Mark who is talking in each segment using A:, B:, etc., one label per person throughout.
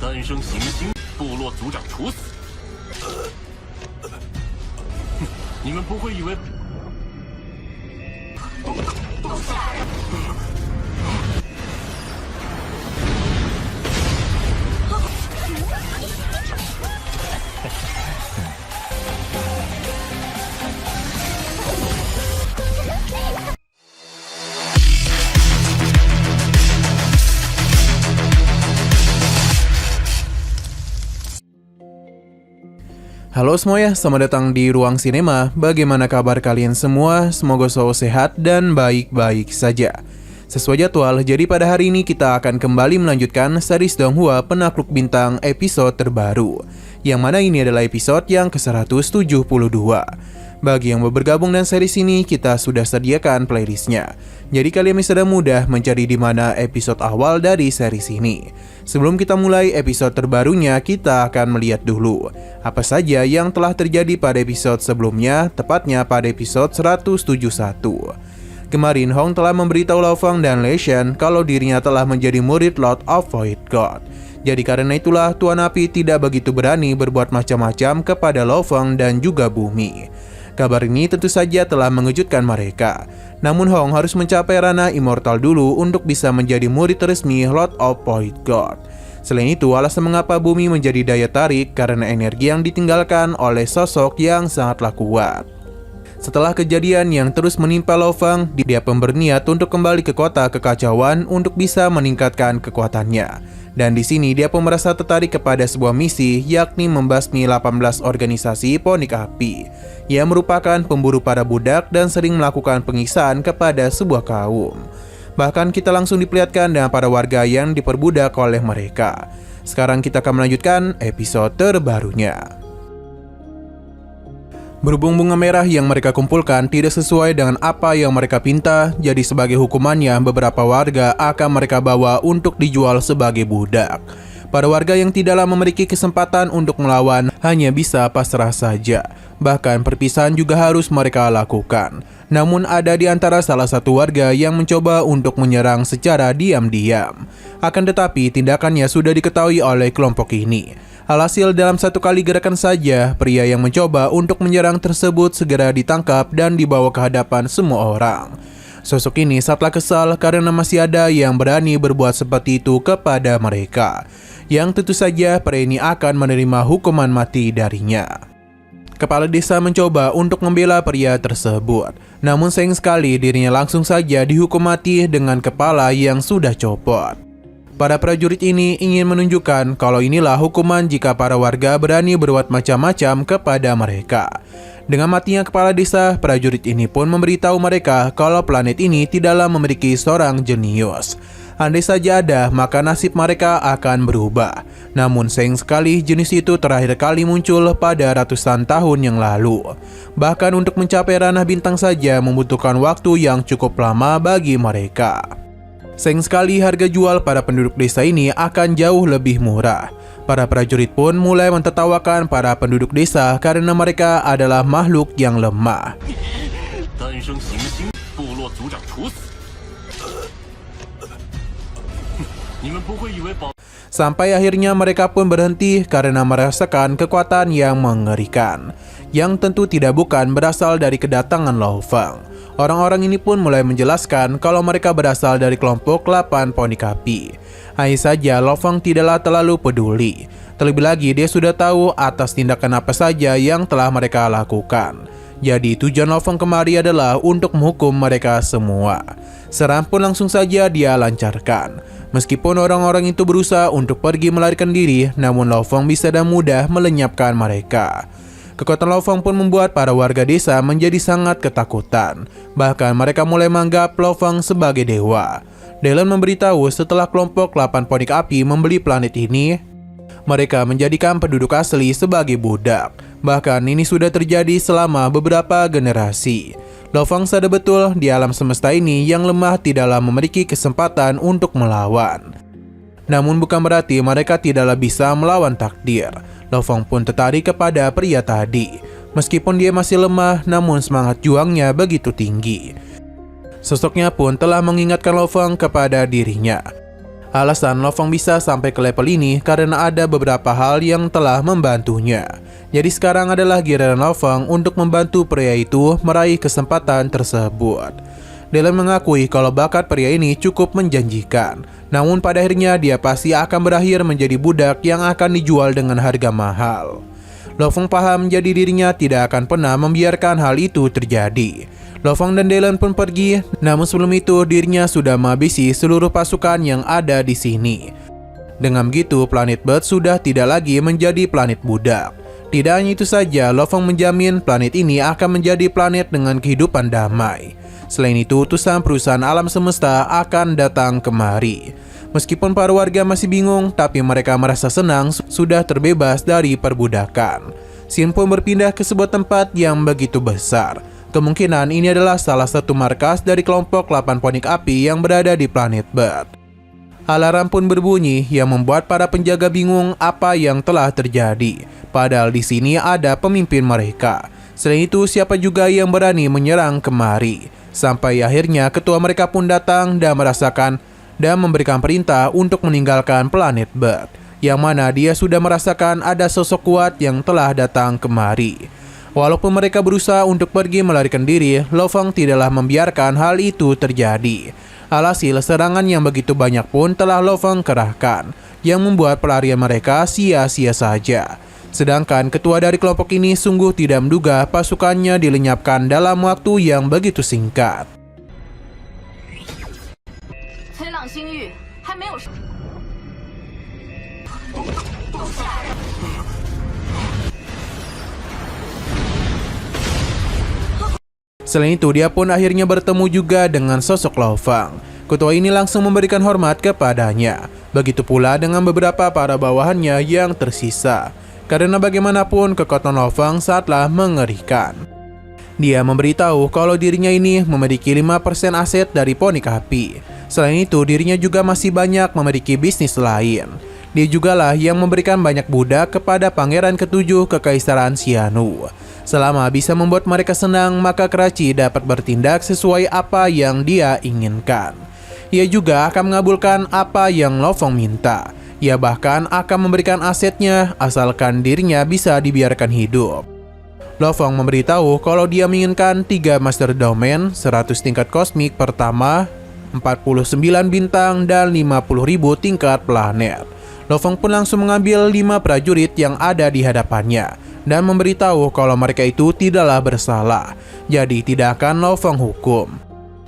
A: 单生行星部落族长处死。你们不会以为
B: Halo semuanya, selamat datang di Ruang Sinema. Bagaimana kabar kalian semua? Semoga selalu sehat dan baik-baik saja. Sesuai jadwal, jadi pada hari ini kita akan kembali melanjutkan series Donghua Penakluk Bintang episode terbaru, yang mana ini adalah episode yang ke-172. Bagi yang baru bergabung dan series ini, kita sudah sediakan playlistnya. Jadi kalian bisa mudah mencari di mana episode awal dari series ini. Sebelum kita mulai episode terbarunya, kita akan melihat dulu apa saja yang telah terjadi pada episode sebelumnya, tepatnya pada episode 171. Kemarin Hong telah memberitahu Lao Feng dan Lei Shen kalau dirinya telah menjadi murid Lord of Void God. Jadi karena itulah Tuan Api tidak begitu berani berbuat macam-macam kepada Lao Feng dan juga Bumi. Kabar ini tentu saja telah mengejutkan mereka. Namun Hong harus mencapai ranah immortal dulu untuk bisa menjadi murid resmi Lord of Void God. Selain itu, alasan mengapa Bumi menjadi daya tarik karena energi yang ditinggalkan oleh sosok yang sangatlah kuat. Setelah kejadian yang terus menimpa Lao Feng, dia pun berniat untuk kembali ke kota kekacauan untuk bisa meningkatkan kekuatannya. Dan di sini dia pun merasa tertarik kepada sebuah misi, yakni membasmi 18 organisasi Ponik Api, yang merupakan pemburu para budak dan sering melakukan penyiksaan kepada sebuah kaum. Bahkan kita langsung diperlihatkan dengan para warga yang diperbudak oleh mereka. Sekarang kita akan melanjutkan episode terbarunya. Berhubung bunga merah yang mereka kumpulkan tidak sesuai dengan apa yang mereka pinta, jadi sebagai hukumannya beberapa warga akan mereka bawa untuk dijual sebagai budak. Para warga yang tidaklah memiliki kesempatan untuk melawan hanya bisa pasrah saja. Bahkan perpisahan juga harus mereka lakukan. Namun ada di antara salah satu warga yang mencoba untuk menyerang secara diam-diam. Akan tetapi tindakannya sudah diketahui oleh kelompok ini. Alhasil dalam satu kali gerakan saja, pria yang mencoba untuk menyerang tersebut segera ditangkap dan dibawa ke hadapan semua orang. Sosok ini sangatlah kesal karena masih ada yang berani berbuat seperti itu kepada mereka, yang tentu saja pria ini akan menerima hukuman mati darinya. Kepala desa mencoba untuk membela pria tersebut, namun sayang sekali dirinya langsung saja dihukum mati dengan kepala yang sudah copot. Para prajurit ini ingin menunjukkan kalau inilah hukuman jika para warga berani berbuat macam-macam kepada mereka. Dengan matinya kepala desa, prajurit ini pun memberitahu mereka kalau planet ini tidaklah memiliki seorang jenius. Andai saja ada, maka nasib mereka akan berubah. Namun sayang sekali jenis itu terakhir kali muncul pada ratusan tahun yang lalu. Bahkan untuk mencapai ranah bintang saja membutuhkan waktu yang cukup lama bagi mereka. Sayang sekali harga jual para penduduk desa ini akan jauh lebih murah. Para prajurit pun mulai mentertawakan para penduduk desa karena mereka adalah makhluk yang lemah. Sampai akhirnya mereka pun berhenti karena merasakan kekuatan yang mengerikan, yang tentu tidak bukan berasal dari kedatangan Lao Feng. Orang-orang ini pun mulai menjelaskan kalau mereka berasal dari kelompok 8 Ponik Api. Hanya saja Lao Feng tidaklah terlalu peduli. Terlebih lagi dia sudah tahu atas tindakan apa saja yang telah mereka lakukan. Jadi tujuan Lao Feng kemari adalah untuk menghukum mereka semua. Serangan pun langsung saja dia lancarkan. Meskipun orang-orang itu berusaha untuk pergi melarikan diri, namun Lao Feng bisa dan mudah melenyapkan mereka. Kekuatan Lao Feng pun membuat para warga desa menjadi sangat ketakutan. Bahkan mereka mulai menganggap Lao Feng sebagai dewa. Dylan memberitahu setelah kelompok 8 Ponik Api membeli planet ini, mereka menjadikan penduduk asli sebagai budak. Bahkan ini sudah terjadi selama beberapa generasi. Lao Feng sadar betul di alam semesta ini yang lemah tidaklah memiliki kesempatan untuk melawan. Namun bukan berarti mereka tidaklah bisa melawan takdir. Lao Feng pun tertarik kepada pria tadi. Meskipun dia masih lemah, namun semangat juangnya begitu tinggi. Sosoknya pun telah mengingatkan Lao Feng kepada dirinya. Alasan Lo Fong bisa sampai ke level ini karena ada beberapa hal yang telah membantunya. Jadi sekarang adalah giliran Lo Fong untuk membantu pria itu meraih kesempatan tersebut. Dylan mengakui kalau bakat pria ini cukup menjanjikan. Namun pada akhirnya dia pasti akan berakhir menjadi budak yang akan dijual dengan harga mahal. Lo Fong paham jadi dirinya tidak akan pernah membiarkan hal itu terjadi. Lo Fong dan Dylan pun pergi, namun sebelum itu dirinya sudah menghabisi seluruh pasukan yang ada di sini. Dengan begitu, planet Bird sudah tidak lagi menjadi planet budak. Tidak hanya itu saja, Lo Fong menjamin planet ini akan menjadi planet dengan kehidupan damai. Selain itu, utusan perusahaan alam semesta akan datang kemari. Meskipun para warga masih bingung, tapi mereka merasa senang sudah terbebas dari perbudakan. Sin pun berpindah ke sebuah tempat yang begitu besar. Kemungkinan ini adalah salah satu markas dari kelompok 8 ponik api yang berada di planet Bird. Alarm pun berbunyi yang membuat para penjaga bingung apa yang telah terjadi. Padahal di sini ada pemimpin mereka. Selain itu, siapa juga yang berani menyerang kemari? Sampai akhirnya ketua mereka pun datang dan memberikan perintah untuk meninggalkan planet Bird, yang mana dia sudah merasakan ada sosok kuat yang telah datang kemari. Walaupun mereka berusaha untuk pergi melarikan diri, Lo Fong tidaklah membiarkan hal itu terjadi. Alhasil serangan yang begitu banyak pun telah Lo Fong kerahkan, yang membuat pelarian mereka sia-sia saja. Sedangkan ketua dari kelompok ini sungguh tidak menduga pasukannya dilenyapkan dalam waktu yang begitu singkat. Selain itu, dia pun akhirnya bertemu juga dengan sosok Lo Fong. Ketua ini langsung memberikan hormat kepadanya. Begitu pula dengan beberapa para bawahannya yang tersisa. Karena bagaimanapun kekuatan Lo Fong sangatlah mengerikan. Dia memberitahu kalau dirinya ini memiliki 5% aset dari ponik api. Selain itu, dirinya juga masih banyak memiliki bisnis lain. Dia jugalah yang memberikan banyak budak kepada Pangeran ke-7 Kekaisaran Xianu. Selama bisa membuat mereka senang, maka Karachi dapat bertindak sesuai apa yang dia inginkan. Ia juga akan mengabulkan apa yang Lo Fong minta. Ia bahkan akan memberikan asetnya asalkan dirinya bisa dibiarkan hidup. Lo Fong memberitahu kalau dia menginginkan 3 Master Domain, 100 tingkat kosmik pertama, 49 bintang, dan 50.000 tingkat planet. Lo Fong pun langsung mengambil 5 prajurit yang ada di hadapannya dan memberitahu kalau mereka itu tidaklah bersalah, jadi tidak akan Lo Fong hukum.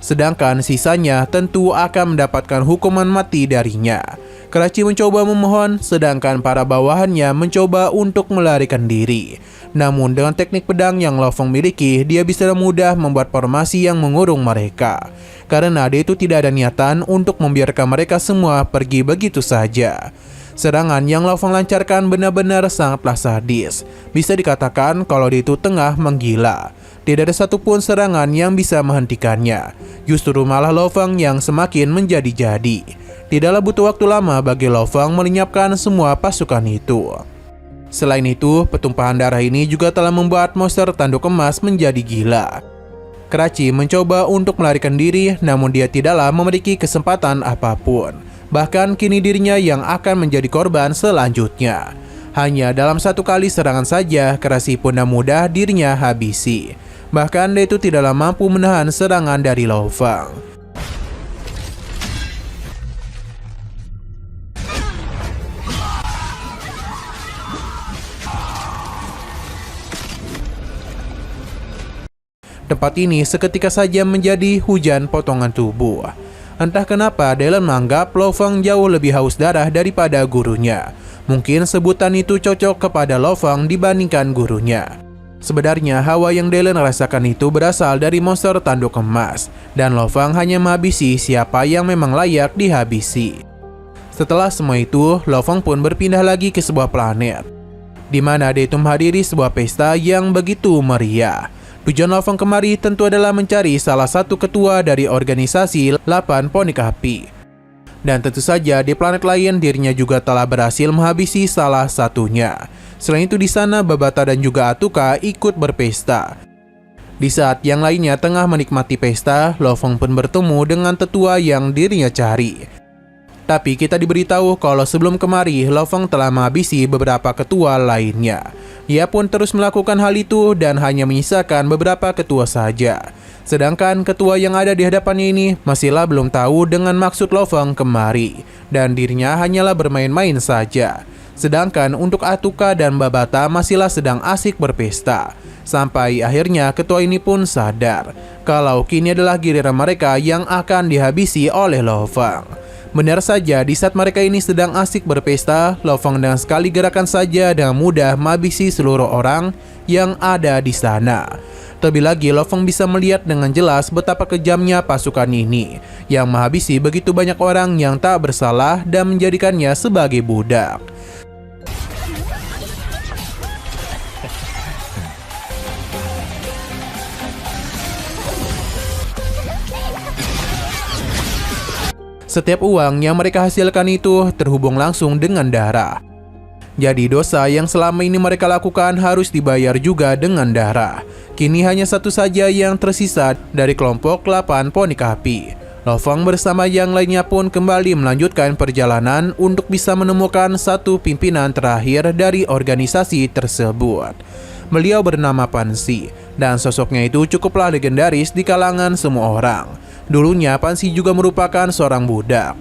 B: Sedangkan sisanya tentu akan mendapatkan hukuman mati darinya. Karachi mencoba memohon, sedangkan para bawahannya mencoba untuk melarikan diri. Namun dengan teknik pedang yang Lo Fong miliki, dia bisa mudah membuat formasi yang mengurung mereka. Karena dia itu tidak ada niatan untuk membiarkan mereka semua pergi begitu saja. Serangan yang Lo Fong lancarkan benar-benar sangatlah sadis. Bisa dikatakan kalau dia itu tengah menggila. Tidak ada satupun serangan yang bisa menghentikannya. Justru malah Lo Fong yang semakin menjadi-jadi. Tidaklah butuh waktu lama bagi Lo Fong melenyapkan semua pasukan itu. Selain itu, pertumpahan darah ini juga telah membuat monster tanduk emas menjadi gila. Karachi mencoba untuk melarikan diri, namun dia tidaklah memiliki kesempatan apapun. Bahkan kini dirinya yang akan menjadi korban selanjutnya. Hanya dalam 1 kali serangan saja, Karachi pun mudah dirinya habisi. Bahkan dia itu tidaklah mampu menahan serangan dari Lo Fong. Tempat ini seketika saja menjadi hujan potongan tubuh. Entah kenapa Dylan menganggap Lo Fong jauh lebih haus darah daripada gurunya. Mungkin sebutan itu cocok kepada Lo Fong dibandingkan gurunya. Sebenarnya hawa yang Dylan rasakan itu berasal dari monster tanduk emas, dan Lo Fong hanya menghabisi siapa yang memang layak dihabisi. Setelah semua itu, Lo Fong pun berpindah lagi ke sebuah planet, di mana dia itu menghadiri sebuah pesta yang begitu meriah. Tujuan Lo Fong kemari tentu adalah mencari salah satu ketua dari organisasi 8 ponik api. Dan tentu saja di planet lain dirinya juga telah berhasil menghabisi salah satunya. Selain itu di sana Babata dan juga Atuka ikut berpesta. Di saat yang lainnya tengah menikmati pesta, Lo Fong pun bertemu dengan tetua yang dirinya cari. Tapi kita diberitahu kalau sebelum kemari, Lo Feng telah menghabisi beberapa ketua lainnya. Ia pun terus melakukan hal itu dan hanya menyisakan beberapa ketua saja. Sedangkan ketua yang ada di hadapannya ini masihlah belum tahu dengan maksud Lo Feng kemari, dan dirinya hanyalah bermain-main saja. Sedangkan untuk Atuka dan Babata masihlah sedang asik berpesta. Sampai akhirnya ketua ini pun sadar kalau kini adalah giliran mereka yang akan dihabisi oleh Lo Feng. Benar saja, di saat mereka ini sedang asik berpesta, Lo Feng dengan sekali gerakan saja dengan mudah menghabisi seluruh orang yang ada di sana. Terlebih lagi, Lo Feng bisa melihat dengan jelas betapa kejamnya pasukan ini yang menghabisi begitu banyak orang yang tak bersalah dan menjadikannya sebagai budak. Setiap uang yang mereka hasilkan itu terhubung langsung dengan darah. Jadi dosa yang selama ini mereka lakukan harus dibayar juga dengan darah. Kini hanya satu saja yang tersisa dari kelompok 8 poni api. Lo Feng bersama yang lainnya pun kembali melanjutkan perjalanan untuk bisa menemukan satu pimpinan terakhir dari organisasi tersebut. Beliau bernama Pan Xi, dan sosoknya itu cukuplah legendaris di kalangan semua orang. Dulunya Pan Xi juga merupakan seorang budak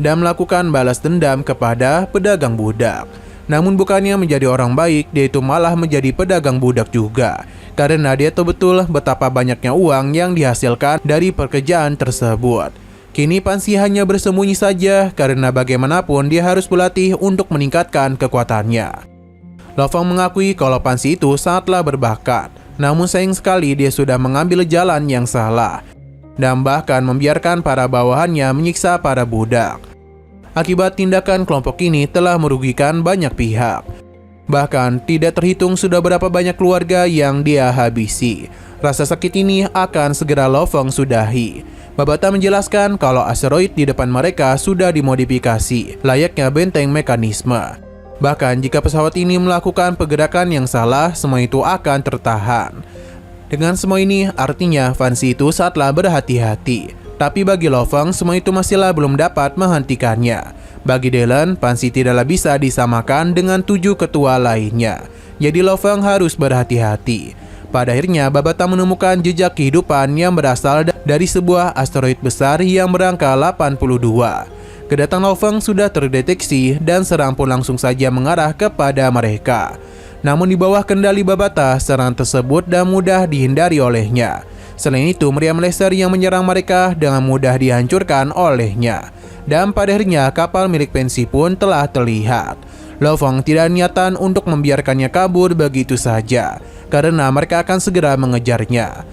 B: dan melakukan balas dendam kepada pedagang budak. Namun bukannya menjadi orang baik, dia itu malah menjadi pedagang budak juga, karena dia tahu betul betapa banyaknya uang yang dihasilkan dari pekerjaan tersebut. Kini Pan Xi hanya bersembunyi saja karena bagaimanapun dia harus berlatih untuk meningkatkan kekuatannya. Lo Feng mengakui kalau Pan Xi itu sangatlah berbakat, namun sayang sekali dia sudah mengambil jalan yang salah dan bahkan membiarkan para bawahannya menyiksa para budak. Akibat tindakan kelompok ini telah merugikan banyak pihak. Bahkan tidak terhitung sudah berapa banyak keluarga yang dia habisi. Rasa sakit ini akan segera Lo Feng sudahi. Babata menjelaskan kalau asteroid di depan mereka sudah dimodifikasi layaknya benteng mekanisme. Bahkan jika pesawat ini melakukan pergerakan yang salah, semua itu akan tertahan. Dengan semua ini, artinya Pan Xi itu saatlah berhati-hati. Tapi bagi Lo Feng, semua itu masihlah belum dapat menghentikannya. Bagi Dylan, Pan Xi tidaklah bisa disamakan dengan 7 ketua lainnya. Jadi Lo Feng harus berhati-hati. Pada akhirnya, Babata menemukan jejak kehidupan yang berasal dari sebuah asteroid besar yang berangka 82. Kedatangan Lo Feng sudah terdeteksi dan serang pun langsung saja mengarah kepada mereka. Namun di bawah kendali Babata, serangan tersebut dan mudah dihindari olehnya. Selain itu, meriam laser yang menyerang mereka dengan mudah dihancurkan olehnya. Dan pada akhirnya, kapal milik Pan Xi pun telah terlihat. Lo Feng tidak niatan untuk membiarkannya kabur begitu saja, karena mereka akan segera mengejarnya.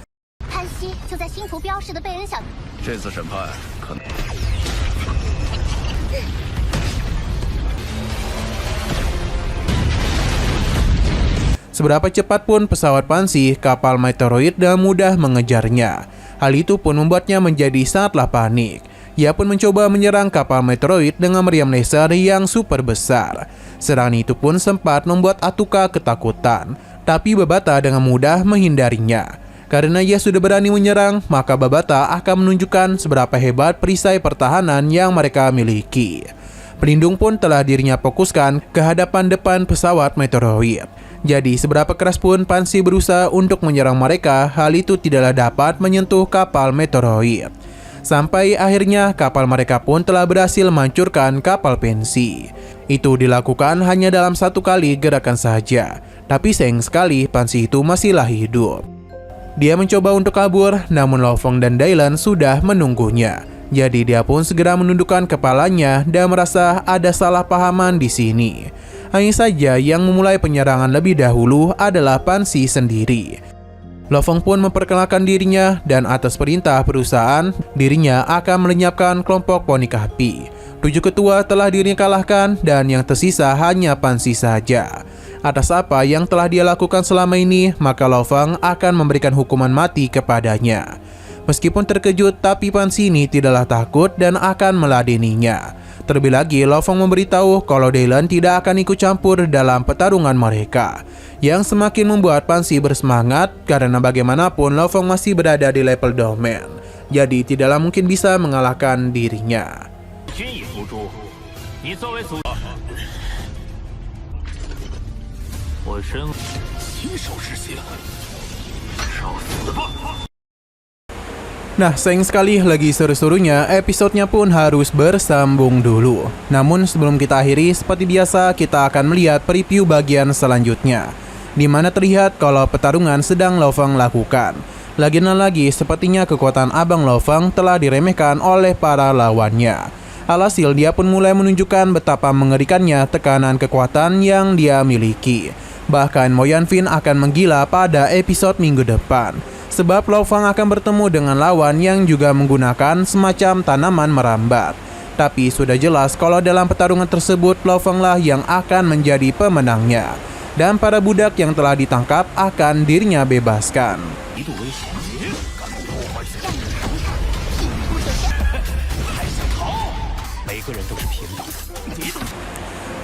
B: Seberapa cepat pun pesawat Pan Xi, kapal meteoroid dengan mudah mengejarnya. Hal itu pun membuatnya menjadi sangatlah panik. Ia pun mencoba menyerang kapal meteoroid dengan meriam laser yang super besar. Serangan itu pun sempat membuat Atuka ketakutan, tapi Babata dengan mudah menghindarinya. Karena ia sudah berani menyerang, maka Babata akan menunjukkan seberapa hebat perisai pertahanan yang mereka miliki. Pelindung pun telah dirinya fokuskan ke hadapan depan pesawat meteoroid. Jadi seberapa keras pun Pan Xi berusaha untuk menyerang mereka, hal itu tidaklah dapat menyentuh kapal meteoroid. Sampai akhirnya kapal mereka pun telah berhasil menghancurkan kapal Pan Xi. Itu dilakukan hanya dalam satu kali gerakan saja. Tapi sayang sekali Pan Xi itu masihlah hidup. Dia mencoba untuk kabur, namun Lo Feng dan Dylan sudah menunggunya. Jadi dia pun segera menundukkan kepalanya dan merasa ada salah pahaman di sini. Hanya saja yang memulai penyerangan lebih dahulu adalah Pan Xi sendiri. Lo Feng pun memperkenalkan dirinya dan atas perintah perusahaan, dirinya akan melenyapkan kelompok poni api. 7 ketua telah dirinya kalahkan dan yang tersisa hanya Pan Xi saja. Atas apa yang telah dia lakukan selama ini, maka Lo Feng akan memberikan hukuman mati kepadanya. Meskipun terkejut, tapi Pan Xi ini tidaklah takut dan akan meladeninya. Terlebih lagi, Lo Feng memberitahu kalau Dylan tidak akan ikut campur dalam pertarungan mereka, yang semakin membuat Pan Xi bersemangat karena bagaimanapun Lo Feng masih berada di level domain, jadi tidaklah mungkin bisa mengalahkan dirinya.
A: 均已伏诛，你作为族，我身亲手执行，找死吧！
B: Nah, sayang sekali lagi seru-serunya, episodenya pun harus bersambung dulu. Namun sebelum kita akhiri, seperti biasa kita akan melihat preview bagian selanjutnya, di mana terlihat kalau pertarungan sedang Lo Fang lakukan. Lagi dan lagi, sepertinya kekuatan Abang Lo Fang telah diremehkan oleh para lawannya. Alhasil dia pun mulai menunjukkan betapa mengerikannya tekanan kekuatan yang dia miliki. Bahkan Mo Yanfin akan menggila pada episode minggu depan, sebab Lo Fang akan bertemu dengan lawan yang juga menggunakan semacam tanaman merambat. Tapi sudah jelas kalau dalam pertarungan tersebut Lo Fang lah yang akan menjadi pemenangnya, dan para budak yang telah ditangkap akan dirinya bebaskan.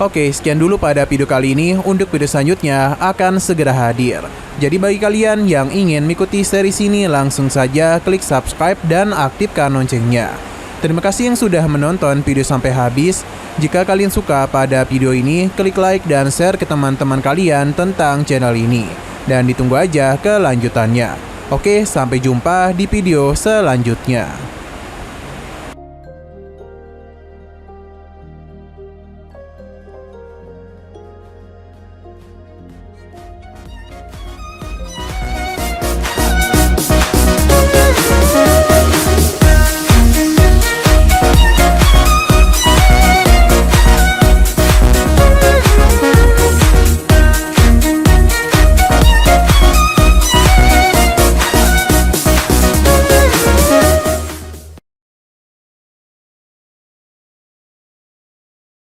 B: Oke, sekian dulu pada video kali ini. Untuk video selanjutnya akan segera hadir. Jadi bagi kalian yang ingin mengikuti series ini, langsung saja klik subscribe dan aktifkan loncengnya. Terima kasih yang sudah menonton video sampai habis. Jika kalian suka pada video ini, klik like dan share ke teman-teman kalian tentang channel ini. Dan ditunggu aja kelanjutannya. Oke, sampai jumpa di video selanjutnya.